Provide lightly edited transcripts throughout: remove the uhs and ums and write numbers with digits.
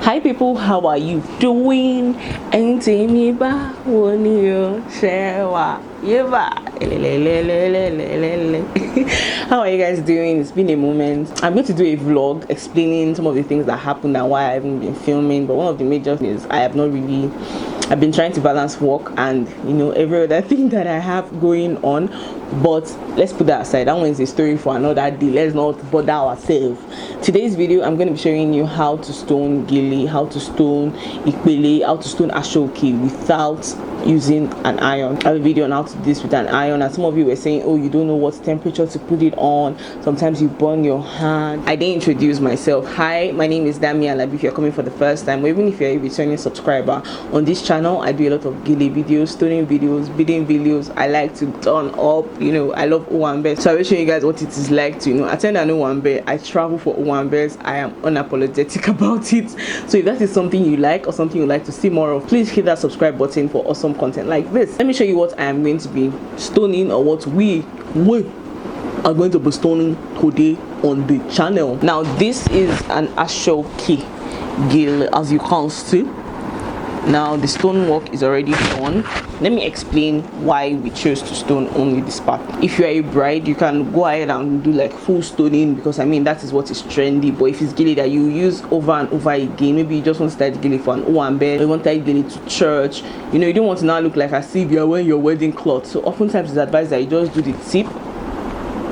Hi people, how are you doing? Damie How are you guys doing? It's been a moment. I'm going to do a vlog explaining some of the things that happened and why I haven't been filming, but one of the major things I've been trying to balance work and every other thing that I have going on. But let's put that aside. That one is a story for another day. Let's not bother ourselves. Today's video, I'm going to be showing you how to stone gele, how to stone ikpele, how to stone Aso Oke without using an iron. I have a video on how to do this with an iron, and some of you were saying, oh, you don't know what temperature to put it on, sometimes you burn your hand. I didn't introduce myself. Hi, my name is Damie. Alabi. If you're coming for the first time, or even if you're a returning subscriber on this channel, I do a lot of gele videos, stoning videos, bidding videos. I like to turn up, I love Owambe, so I will show you guys what it is like to attend an Owambe. I travel for Owambes. I am unapologetic about it. So if that is something you like or something you like to see more of, please hit that subscribe button for awesome content like this. Let me show you what I am going to be stoning, or what we are going to be stoning today on the channel. Now this is an Aso Oke Gele, as you can see. Now the stonework is already done. Let me explain why we chose to stone only this part. If you are a bride, you can go ahead and do like full stoning, because that is what is trendy. But if it's gele that you use over and over again, maybe you just want to start gele for an Owambe, or you want to start gele to church, you don't want to now look like as if you're wearing your wedding cloth. So oftentimes it's advised that you just do the tip.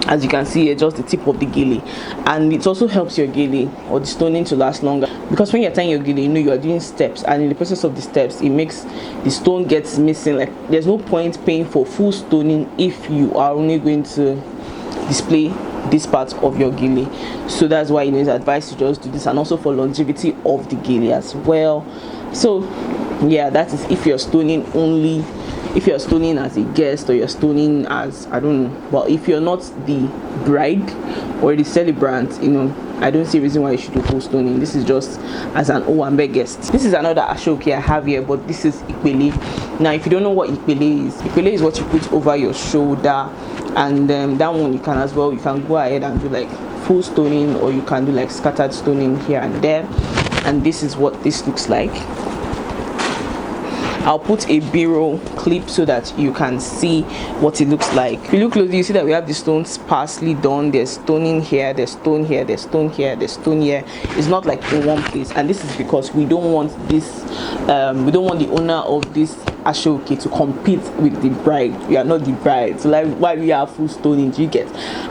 As you can see here, just the tip of the gele, and it also helps your gele or the stoning to last longer, because when you're tying your gele, you are doing steps, and in the process of the steps, it makes the stone gets missing. Like there's no point paying for full stoning if you are only going to display this part of your gele. So that's why it's advised to just do this, and also for longevity of the gele as well. So yeah, that is if you're stoning only. If you're stoning as a guest, or you're stoning as, I don't know, but if you're not the bride or the celebrant, I don't see a reason why you should do full stoning. This is just as an Owambe guest. This is another Aso Oke I have here, but this is ikpele. Now if you don't know what ikpele is what you put over your shoulder, and that one you can go ahead and do like full stoning, or you can do like scattered stoning here and there. And this is what this looks like. I'll put a B-roll clip so that you can see what it looks like. If you look closely, you see that we have the stones sparsely done. There's stoning here, there's stone here, there's stone here, there's stone here. It's not like in one place, and this is because we don't want this. We don't want the owner of this Aso Oke to compete with the bride. We are not the bride, so like why we have full stoning, do you get?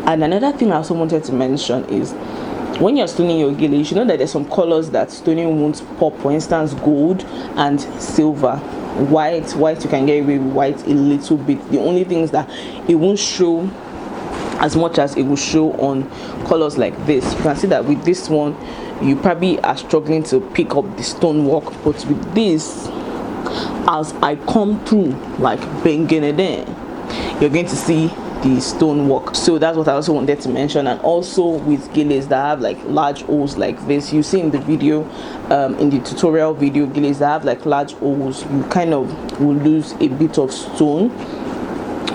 And another thing I also wanted to mention is, when you're stoning your gele, you should know that there's some colors that stoning won't pop. For instance, gold and silver. White you can get away with white a little bit. The only thing is that it won't show as much as it will show on colors like this. You can see that with this one, you probably are struggling to pick up the stonework, but with this, as I come through like banging there, you're going to see the stonework. So that's what I also wanted to mention. And also with geles that have like large holes like this, you see in the video, in the tutorial video, geles that have like large holes, you kind of will lose a bit of stone.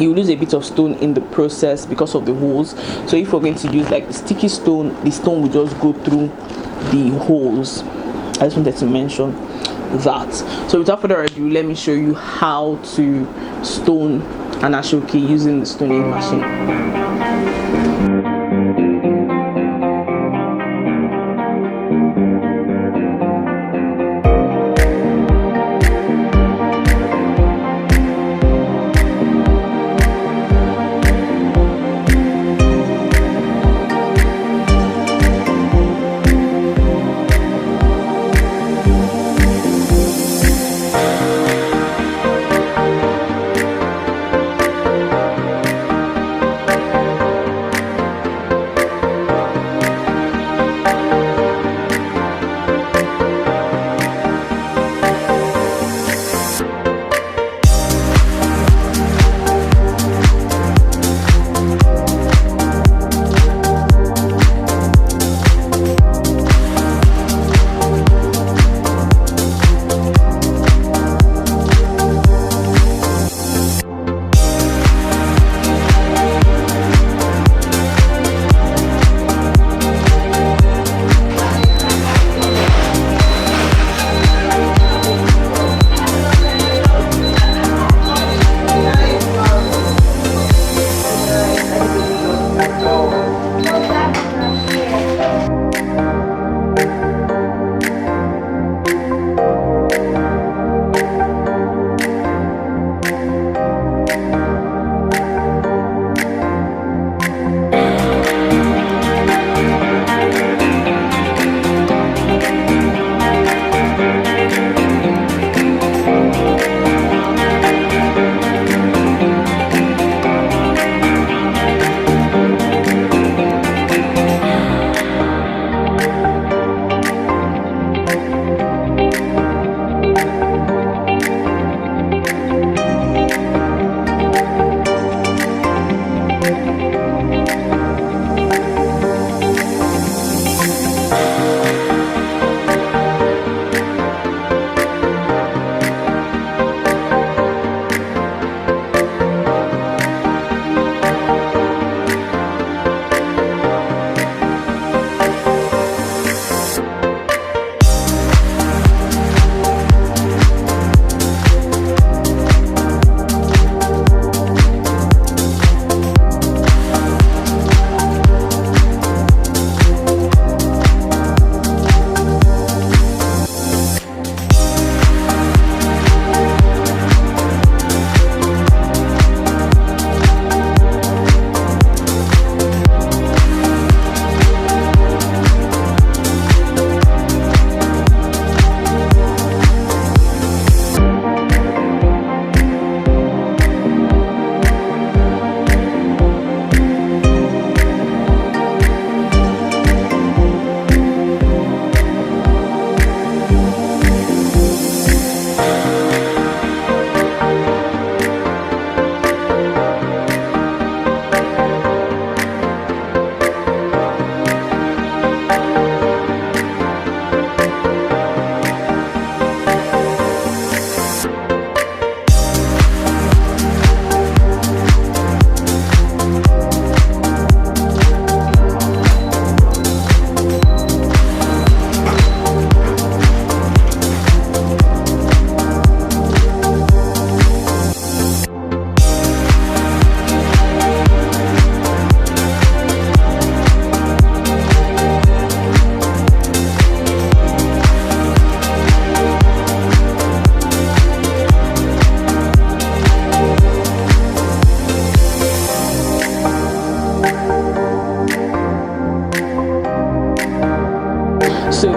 You lose a bit of stone in the process because of the holes. So if we're going to use like the sticky stone, the stone will just go through the holes. I just wanted to mention that. So without further ado, let me show you how to stone an Aso Oke using the stoning machine.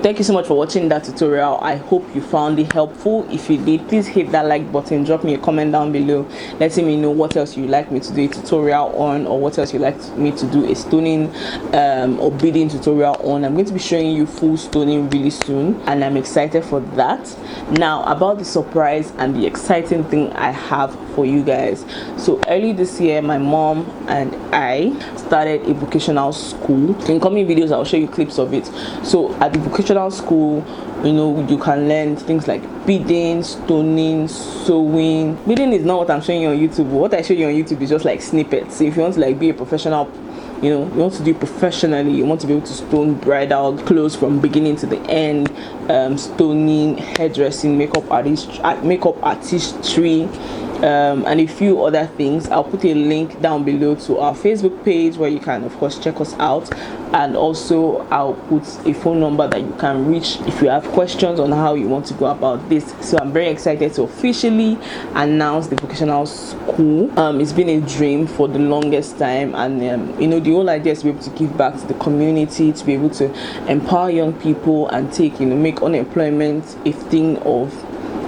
Thank you so much for watching that tutorial. I hope you found it helpful. If you did, please hit that like button, drop me a comment down below letting me know what else you'd like me to do a tutorial on, or what else you'd like me to do a stoning or beading tutorial on. I'm going to be showing you full stoning really soon, and I'm excited for that. Now about the surprise and the exciting thing I have for you guys. So early this year, my mom and I started a vocational school. In coming videos I'll show you clips of it. So at the vocational school, you know, you can learn things like beading, stoning, sewing. Beading is not what I'm showing you on YouTube. What I show you on YouTube is just like snippets. So if you want to like be a professional, you know, you want to do it professionally, you want to be able to stone bridal clothes from beginning to the end, stoning, hairdressing, makeup artistry, and a few other things. I'll put a link down below to our Facebook page where you can of course check us out, and also I'll put a phone number that you can reach if you have questions on how you want to go about this. So I'm very excited to officially announce the vocational school. It's been a dream for the longest time, and you know, the whole idea is to be able to give back to the community, to be able to empower young people and take, you know, make unemployment a thing of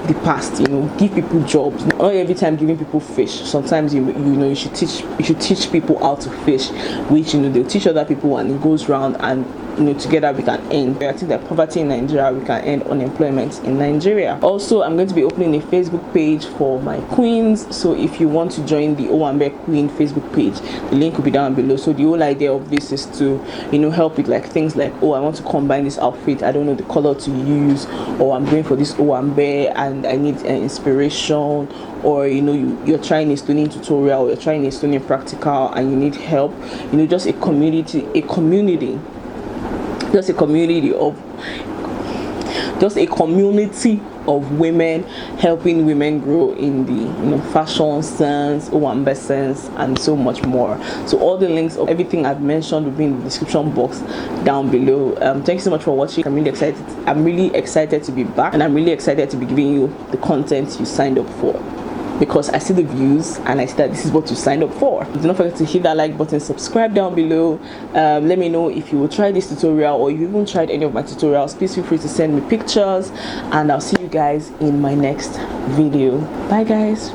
the past. You know, give people jobs. Not every time giving people fish. Sometimes you know, you should teach people how to fish, which, you know, they'll teach other people, and it goes round, and you know, together we can end. I think that poverty in Nigeria, we can end unemployment in Nigeria. Also, I'm going to be opening a Facebook page for my queens. So if you want to join the Owambe Queen Facebook page, the link will be down below. So the whole idea of this is to, you know, help with like things like, oh, I want to combine this outfit, I don't know the color to use, or I'm going for this Owambe and I need inspiration, or you know, you're trying a stoning tutorial, or you're trying a stoning practical and you need help. You know, just a community of women helping women grow in the, you know, fashion sense, Owambe sense, and so much more. So all the links of everything I've mentioned will be in the description box down below. Thank you so much for watching. I'm really excited to be back, and I'm really excited to be giving you the content you signed up for, because I see the views and I see that this is what you signed up for. Do not forget to hit that like button, subscribe down below. Let me know if you will try this tutorial, or you even tried any of my tutorials. Please feel free to send me pictures, and I'll see you guys in my next video. Bye guys.